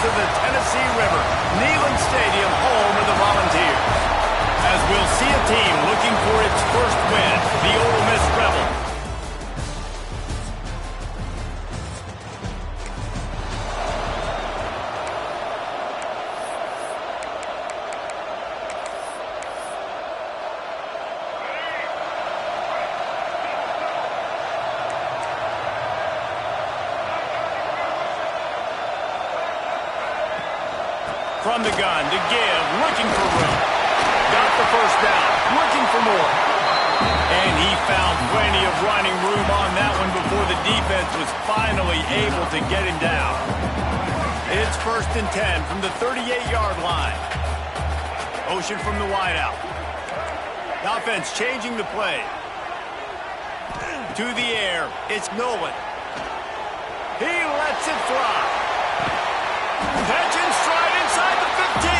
of the Tennessee River, Neyland Stadium, home of the Volunteers. As we'll see a team looking for its first win, the Ole Miss Rebels. From the gun to give, looking for room. Got the first down, looking for more. And he found plenty of running room on that one before the defense was finally able to get him down. It's 1st and 10 from the 38-yard line. Motion from the wideout. Offense changing the play. To the air, it's Nolan. He lets it fly. Catch and stride inside the 15.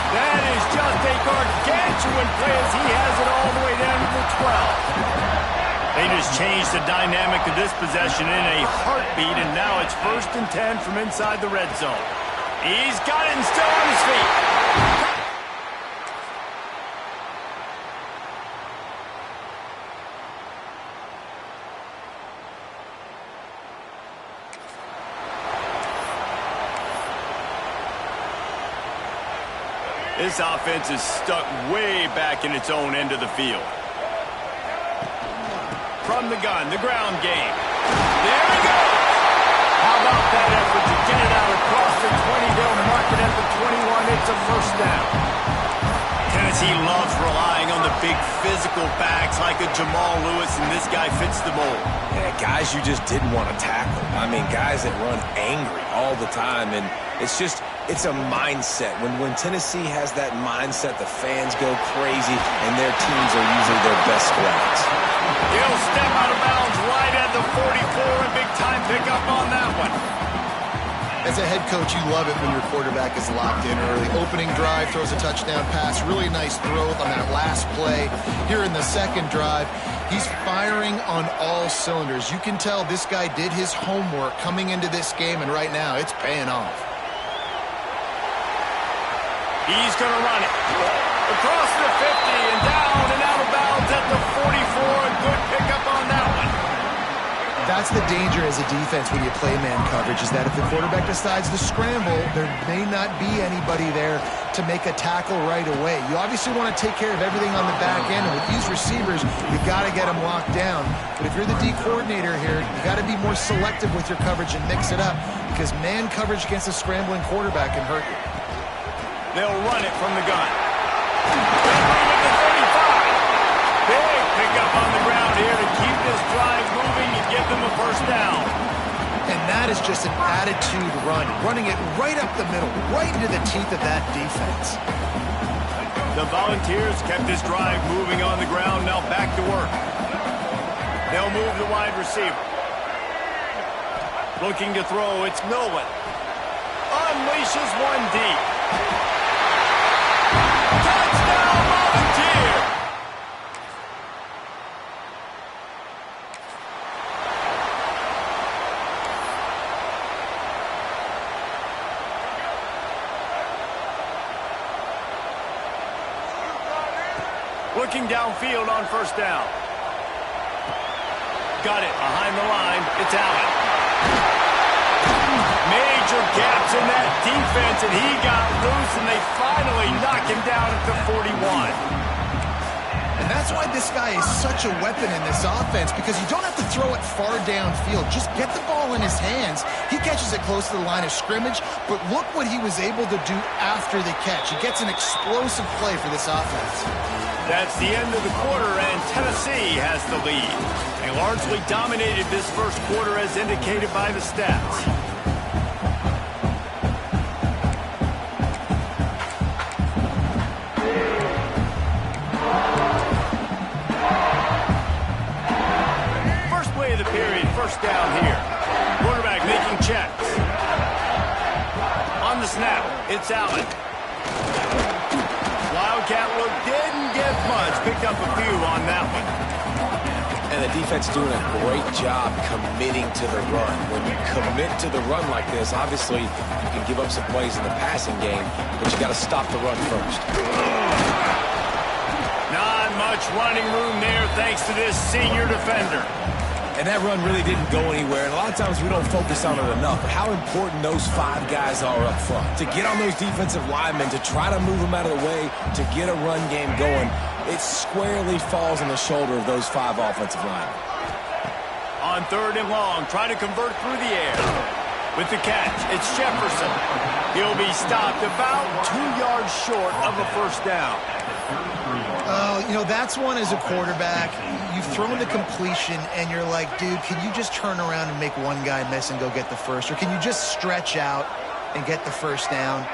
That is just a gargantuan play as he has it all the way down to the 12. They just changed the dynamic of this possession in a heartbeat, and now it's 1st and 10 from inside the red zone. He's got it and still on his feet. This offense is stuck way back in its own end of the field. From the gun, the ground game. There we go! How about that effort to get it out across the 20? They'll mark it at the 21. It's a first down. Tennessee loves relying on the big physical backs like a Jamal Lewis, and this guy fits the mold. Yeah, guys you just didn't want to tackle. I mean, guys that run angry all the time, and it's a mindset. When Tennessee has that mindset, the fans go crazy, and their teams are usually their best squads. He'll step out of bounds right at the 44, a big-time pickup on that one. As a head coach, you love it when your quarterback is locked in early. Opening drive, throws a touchdown pass. Really nice throw on that last play. Here in the second drive, he's firing on all cylinders. You can tell this guy did his homework coming into this game, and right now it's paying off. He's going to run it. Across the 50 and down and out of bounds at the 44. A good pickup on that one. That's the danger as a defense when you play man coverage, is that if the quarterback decides to scramble, there may not be anybody there to make a tackle right away. You obviously want to take care of everything on the back end, and with these receivers, you got to get them locked down. But if you're the D coordinator here, you got to be more selective with your coverage and mix it up, because man coverage against a scrambling quarterback can hurt you. They'll run it from the gun. At the 35. Big pickup on the ground here to keep this drive moving and give them a first down. And that is just an attitude run, running it right up the middle, right into the teeth of that defense. The Volunteers kept this drive moving on the ground, now back to work. They'll move the wide receiver. Looking to throw, it's Nolan. Unleashes one deep. Touchdown, Volunteer! Looking downfield on first down. Got it behind the line. It's Allen. Major gaps in that defense, and he got loose, and they finally knock him down at the 41. And that's why this guy is such a weapon in this offense, because you don't have to throw it far downfield. Just get the ball in his hands. He catches it close to the line of scrimmage, but look what he was able to do after the catch. He gets an explosive play for this offense. That's the end of the quarter, and Tennessee has the lead. They largely dominated this first quarter as indicated by the stats. First play of the period, first down here. Quarterback making checks. On the snap, it's Allen. Wildcat look didn't get much. Picked up a few on that one. And the that defense doing a great job committing to the run. When you commit to the run like this, obviously you can give up some plays in the passing game, but you got to stop the run first. Not much running room there thanks to this senior defender. And that run really didn't go anywhere, and a lot of times we don't focus on it enough, but how important those 5 guys are up front. To get on those defensive linemen, to try to move them out of the way, to get a run game going, it squarely falls on the shoulder of those 5 offensive linemen. On 3rd and long, trying to convert through the air. With the catch, it's Jefferson. He'll be stopped about 2 yards short of a first down. Oh, you know, that's one as a quarterback. You've thrown the completion, and you're like, dude, can you just turn around and make one guy miss and go get the first? Or can you just stretch out and get the first down?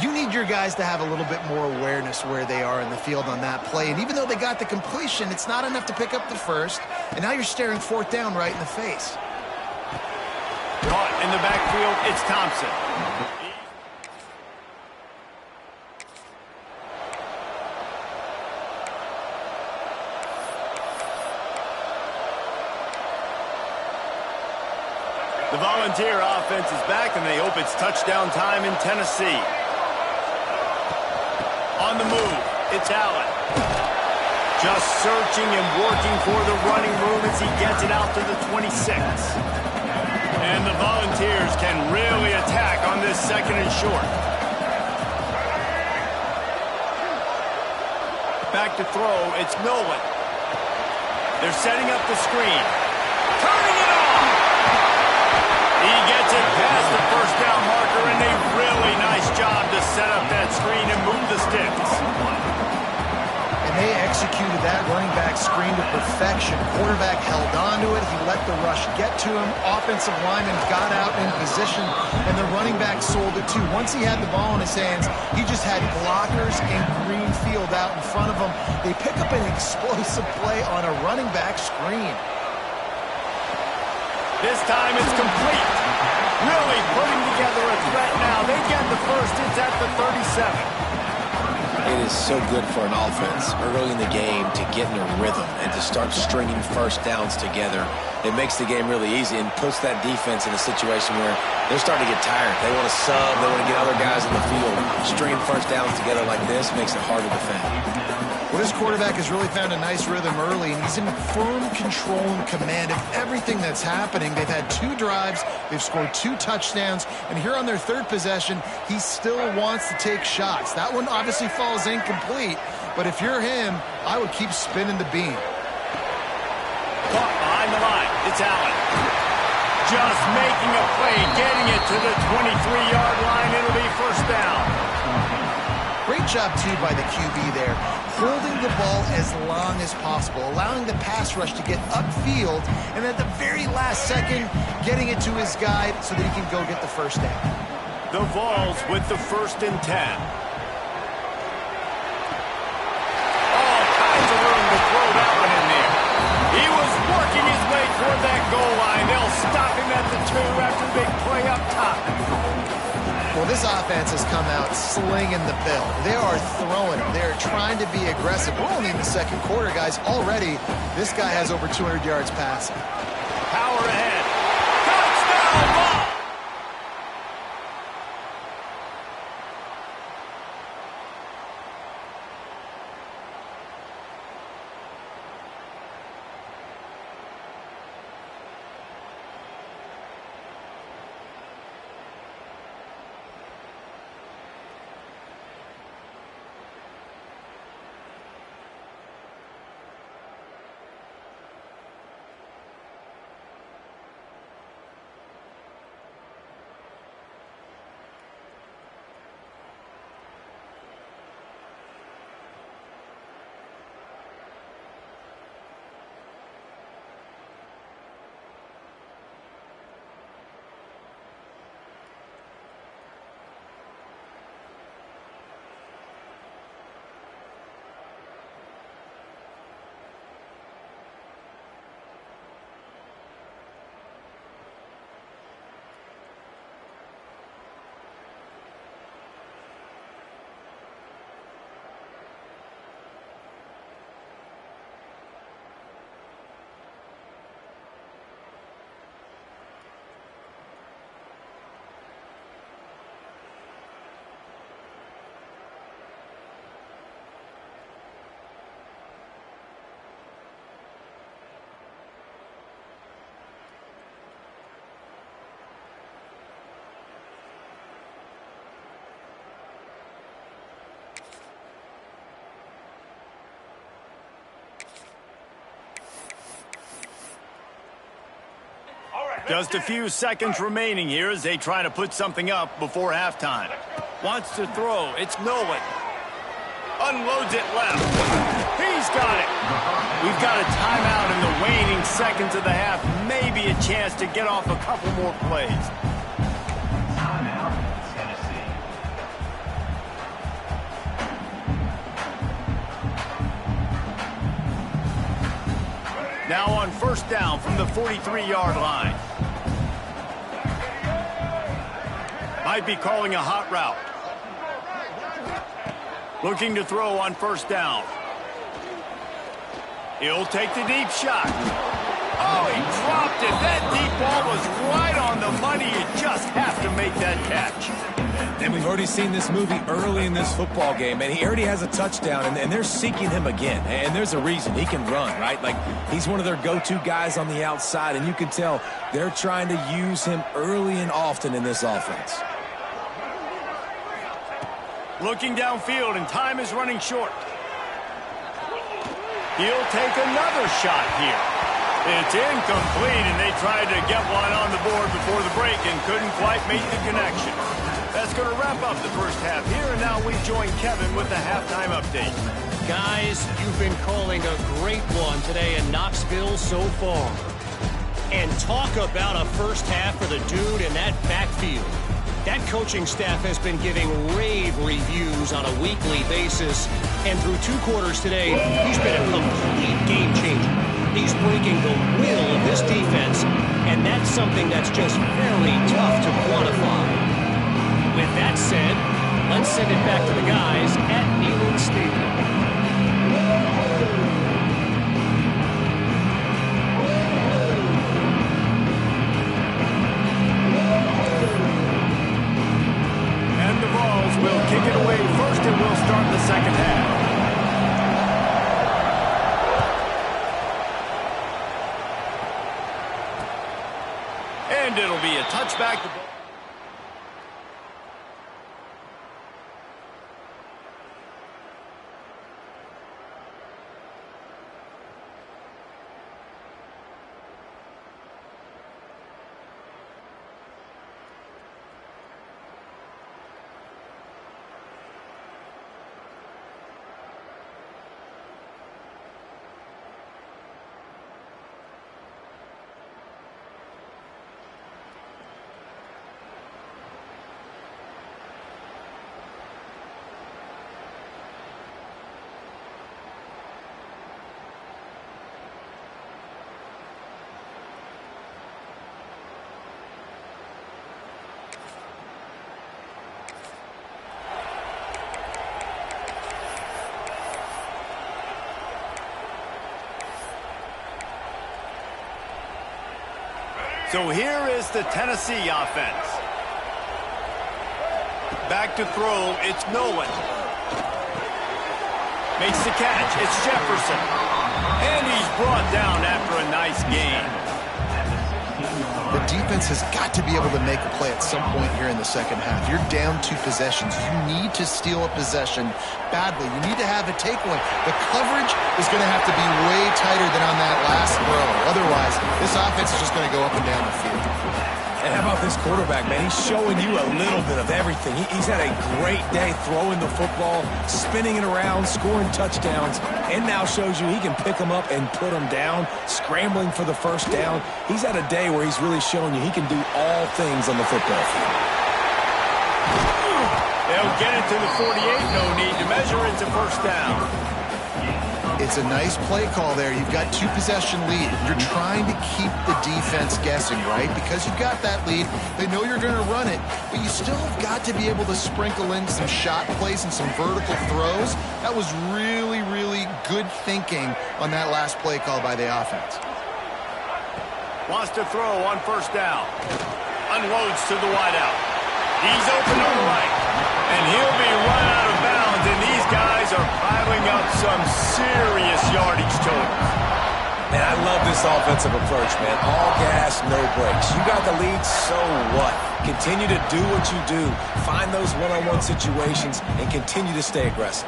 You need your guys to have a little bit more awareness where they are in the field on that play. And even though they got the completion, it's not enough to pick up the first. And now you're staring 4th down right in the face. Caught in the backfield, it's Thompson. The Volunteer offense is back, and they hope it's touchdown time in Tennessee. On the move, it's Allen. Just searching and working for the running room as he gets it out to the 26. And the Volunteers can really attack on this 2nd and short. Back to throw, it's Nolan. They're setting up the screen. Turning it on! He gets it past the first down marker, and a really nice job to set up that screen and move the sticks. And they executed that running back screen to perfection. Quarterback held on to it. He let the rush get to him. Offensive lineman got out in position, and the running back sold it too. Once he had the ball in his hands, he just had blockers and green field out in front of him. They pick up an explosive play on a running back screen. This time it's complete. Really putting together a threat now. They get the first. It's at the 37. It is so good for an offense early in the game to get in a rhythm and to start stringing first downs together. It makes the game really easy and puts that defense in a situation where they're starting to get tired. They want to sub. They want to get other guys in the field. Stringing first downs together like this makes it hard to defend. Well, this quarterback has really found a nice rhythm early, and he's in firm control and command of everything that's happening. They've had 2 drives. They've scored 2 touchdowns. And here on their 3rd possession, he still wants to take shots. That one obviously falls incomplete, but if you're him, I would keep spinning the beam. Caught behind the line. It's Allen. Just making a play, getting it to the 23-yard line. It'll be first down. Great job, too, by the QB there, holding the ball as long as possible, allowing the pass rush to get upfield, and at the very last second, getting it to his guy so that he can go get the first down. The Vols with the 1st and 10. All kinds of room to throw that one in there. He was working his way toward that goal line. They'll stop him at the 2 after the big play up top. Well, this offense has come out slinging the bill. They are throwing them. They are trying to be aggressive. We're only in the 2nd quarter, guys. Already, this guy has over 200 yards passing. Power ahead. Touchdown ball! Just a few seconds remaining here as they try to put something up before halftime. Wants to throw. It's Nolan. Unloads it left. He's got it. We've got a timeout in the waning seconds of the half. Maybe a chance to get off a couple more plays. Now on first down from the 43-yard line. Might be calling a hot route. Looking to throw on first down. He'll take the deep shot. Oh, he dropped it. That deep ball was right on the money. You just have to make that catch. And we've already seen this movie early in this football game, and he already has a touchdown, and they're seeking him again. And there's a reason. He can run, right? Like, he's one of their go-to guys on the outside, and you can tell they're trying to use him early and often in this offense. Looking downfield, and time is running short. He'll take another shot here. It's incomplete, and they tried to get one on the board before the break and couldn't quite make the connection. That's going to wrap up the first half here, and now we join Kevin with the halftime update. Guys, you've been calling a great one today in Knoxville so far. And talk about a first half for the dude in that backfield. That coaching staff has been giving rave reviews on a weekly basis. And through 2 quarters today, he's been a complete game changer. He's breaking the will of this defense, and that's something that's just very tough to quantify. With that said, let's send it back to the guys at Neyland Stadium. Will kick it away first, and we'll start the second half. And it'll be a touchback. So here is the Tennessee offense. Back to throw, it's Nolan. Makes the catch, it's Jefferson. And he's brought down after a nice gain. The defense has got to be able to make a play at some point here in the second half. You're down 2 possessions. You need to steal a possession badly. You need to have a takeaway. The coverage is going to have to be way tighter than on that last throw. Otherwise, this offense is just going to go up and down the field. And how about this quarterback, man? He's showing you a little bit of everything. He's had a great day throwing the football, spinning it around, scoring touchdowns, and now shows you he can pick them up and put them down, scrambling for the first down. He's had a day where he's really showing you he can do all things on the football field. They'll get it to the 48. No need to measure. It's a first down. It's a nice play call there. You've got 2 possession lead. You're trying to keep the defense guessing, right? Because you've got that lead. They know you're going to run it, but you still have got to be able to sprinkle in some shot plays and some vertical throws. That was really, really good thinking on that last play call by the offense. Wants to throw on first down. Unloads to the wideout. He's open on the right. And he'll be run out of bounds, and these guys are piling up some serious yardage totals. Man, I love this offensive approach, man. All gas, no brakes. You got the lead, so what? Continue to do what you do. Find those one-on-one situations and continue to stay aggressive.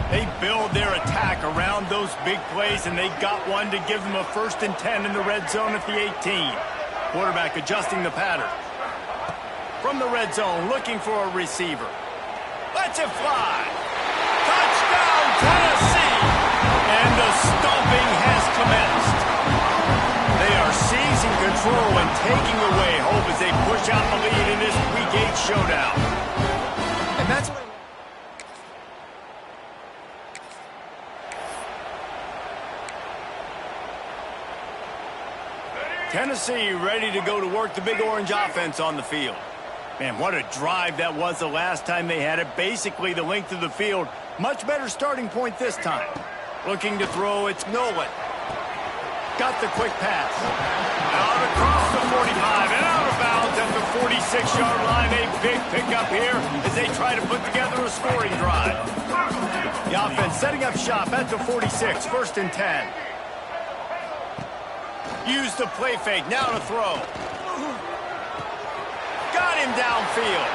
They build their attack around those big plays, and they got one to give them a 1st and 10 in the red zone at the 18. Quarterback adjusting the pattern. From the red zone, looking for a receiver. Lets it fly. Touchdown, Tennessee! And the stomping has commenced. They are seizing control and taking away hope as they push out the lead in this Week 8 showdown. And that's what... Tennessee ready to go to work the Big Orange offense on the field. Man, what a drive that was the last time they had it. Basically the length of the field. Much better starting point this time. Looking to throw, it's Nolan. Got the quick pass. Out across the 45 and out of bounds at the 46-yard line. A big pickup here as they try to put together a scoring drive. The offense setting up shop at the 46, 1st and 10. Use the play fake, now to throw. Got him downfield.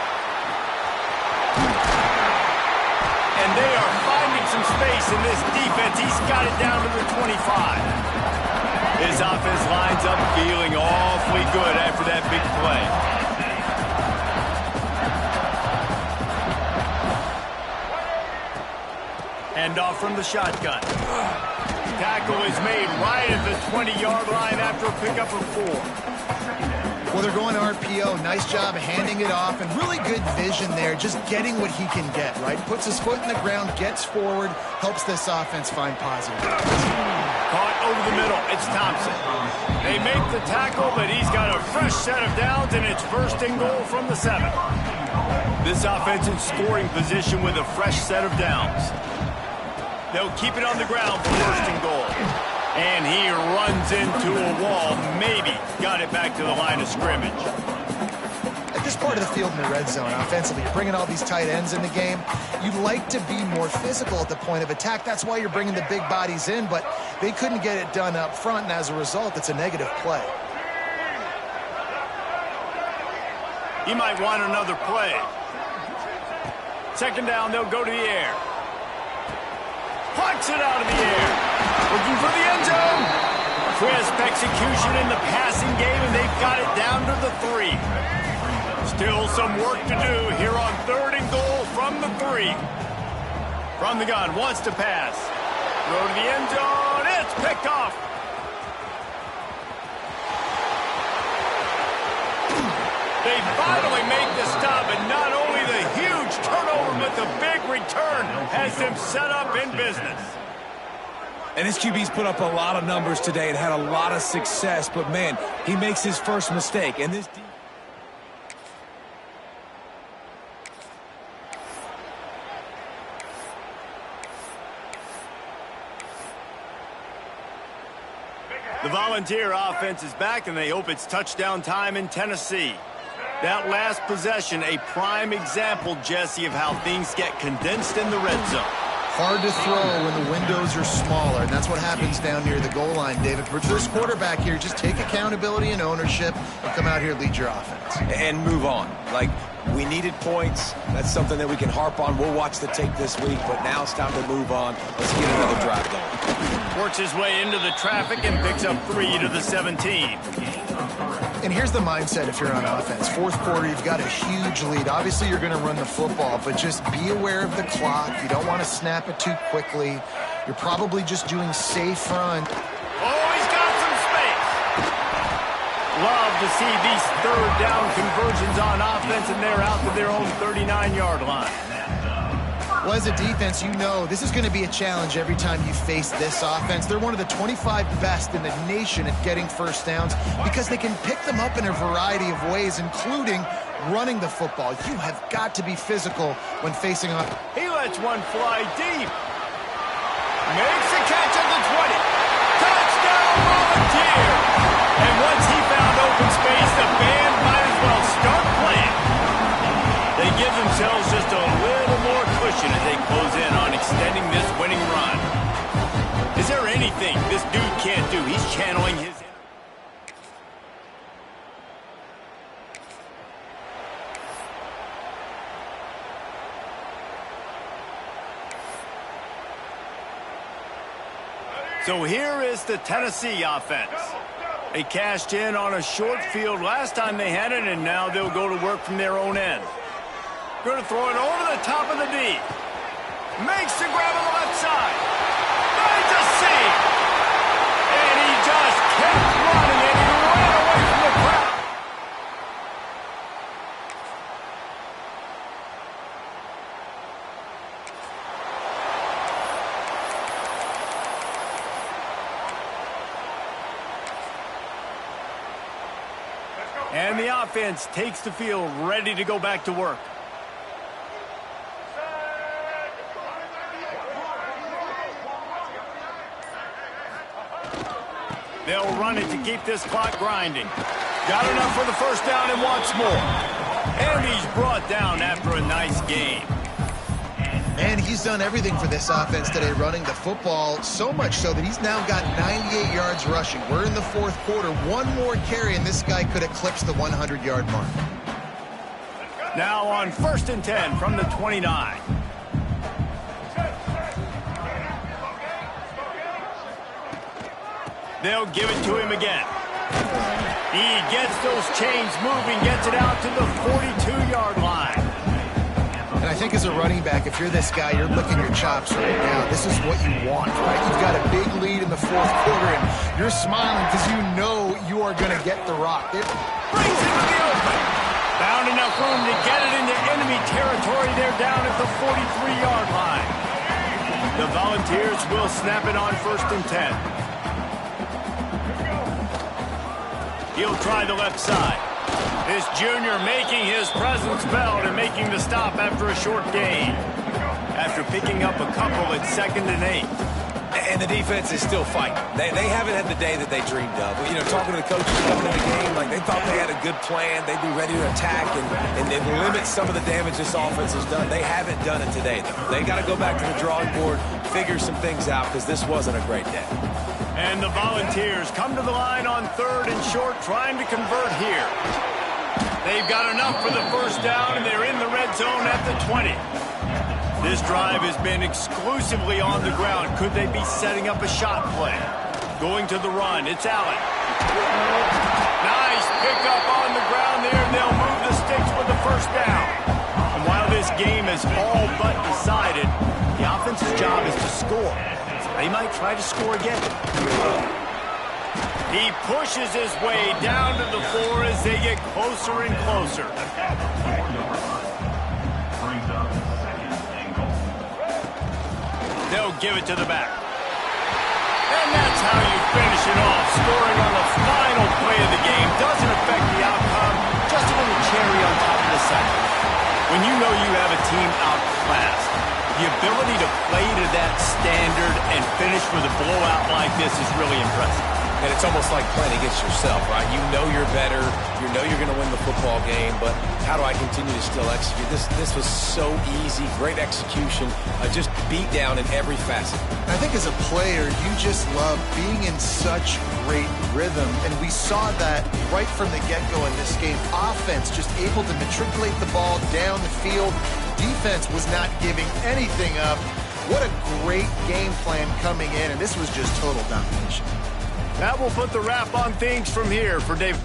And they are finding some space in this defense. He's got it down to the 25. His offense lines up feeling awfully good after that big play. Hand off from the shotgun. Tackle is made right at the 20-yard line after a pickup of 4. Well, they're going to RPO. Nice job handing it off, and really good vision there, just getting what he can get, right? Puts his foot in the ground, gets forward, helps this offense find positive. Caught over the middle. It's Thompson. They make the tackle, but he's got a fresh set of downs, and it's 1st and goal from the 7. This offense in scoring position with a fresh set of downs. They'll keep it on the ground for 1st and goal. And he runs into a wall. Maybe got it back to the line of scrimmage. At this part of the field in the red zone, offensively, you're bringing all these tight ends in the game. You'd like to be more physical at the point of attack. That's why you're bringing the big bodies in, but they couldn't get it done up front, and as a result, it's a negative play. He might want another play. 2nd down, they'll go to the air. Plucks it out of the air. Looking for the end zone. Crisp execution in the passing game, and they've got it down to the 3. Still some work to do here on 3rd and goal from the 3. From the gun, wants to pass. Throw to the end zone. It's picked off. They finally make the stop, and not only the huge turnover, but the big return has them set up in business. And his QB's put up a lot of numbers today and had a lot of success, but man, he makes his first mistake. And this The Volunteer offense is back, and they hope it's touchdown time in Tennessee. That last possession, a prime example, Jesse, of how things get condensed in the red zone. Hard to throw when the windows are smaller, and that's what happens down near the goal line, David. For this quarterback here, just take accountability and ownership and come out here and lead your offense. and move on. Like, we needed points. That's something that we can harp on. We'll watch the tape this week, but now it's time to move on. Let's get another drive going. Works his way into the traffic and picks up 3 to the 17. And here's the mindset if you're on offense. 4th quarter, you've got a huge lead. Obviously, you're going to run the football, but just be aware of the clock. You don't want to snap it too quickly. You're probably just doing safe run. Oh, he's got some space. Love to see these 3rd down conversions on offense, and they're out to their own 39-yard line. Well, as a defense, you know this is going to be a challenge every time you face this offense. They're one of the 25 best in the nation at getting 1st downs because they can pick them up in a variety of ways, including running the football. You have got to be physical when facing off. He lets one fly deep. Makes the catch at the 20. Touchdown, Volunteer! And once he found open space, the band might as well start playing. They give themselves just a little more cushion as they close in on extending this winning run. Is there anything this dude can't do? He's channeling his... So here is the Tennessee offense. They cashed in on a short field last time they had it, and now they'll go to work from their own end. Going to throw it over the top of the D. Makes the grab on the left side. Finds a seam. And he just kept running, and he ran away from the crowd. And the offense takes the field, ready to go back to work. They'll run it to keep this clock grinding. Got enough for the first down and wants more. And he's brought down after a nice game. And he's done everything for this offense today, running the football, so much so that he's now got 98 yards rushing. We're in the fourth quarter. One more carry, and this guy could eclipse the 100-yard mark. Now on 1st and 10 from the 29. They'll give it to him again. He gets those chains moving, gets it out to the 42-yard line. And I think as a running back, if you're this guy, you're licking your chops right now. This is what you want, right? You've got a big lead in the fourth quarter, and you're smiling because you know you are going to get the rock. It brings it to the open. Found enough room to get it into enemy territory. They're down at the 43-yard line. The Volunteers will snap it on 1st and 10. He'll try the left side. This junior making his presence felt and making the stop after a short gain. After picking up a couple at 2nd and 8. And the defense is still fighting. They haven't had the day that they dreamed of. You know, talking to the coaches coming in the game, like they thought they had a good plan. They'd be ready to attack and limit some of the damage this offense has done. They haven't done it today, though. They got to go back to the drawing board, figure some things out, because this wasn't a great day. And the Volunteers come to the line on 3rd and short, trying to convert here. They've got enough for the first down, and they're in the red zone at the 20. This drive has been exclusively on the ground. Could they be setting up a shot play? Going to the run, it's Allen. Nice pickup on the ground there, and they'll move the sticks for the first down. And while this game is all but decided, the offense's job is to score. They might try to score again. He pushes his way down to the floor as they get closer and closer. They'll give it to the back. And that's how you finish it off. Scoring on the final play of the game doesn't affect the outcome. Just a little cherry on top of the second. When you know you have a team outclassed, the ability to play to that standard and finish with a blowout like this is really impressive. And it's almost like playing against yourself, right? You know you're better. You know you're going to win the football game, but how do I continue to still execute? This was so easy, great execution, just beat down in every facet. I think as a player, you just love being in such great rhythm, and we saw that right from the get-go in this game. Offense just able to matriculate the ball down the field. Defense was not giving anything up. What a great game plan coming in, and this was just total domination. That will put the wrap on things from here for Dave.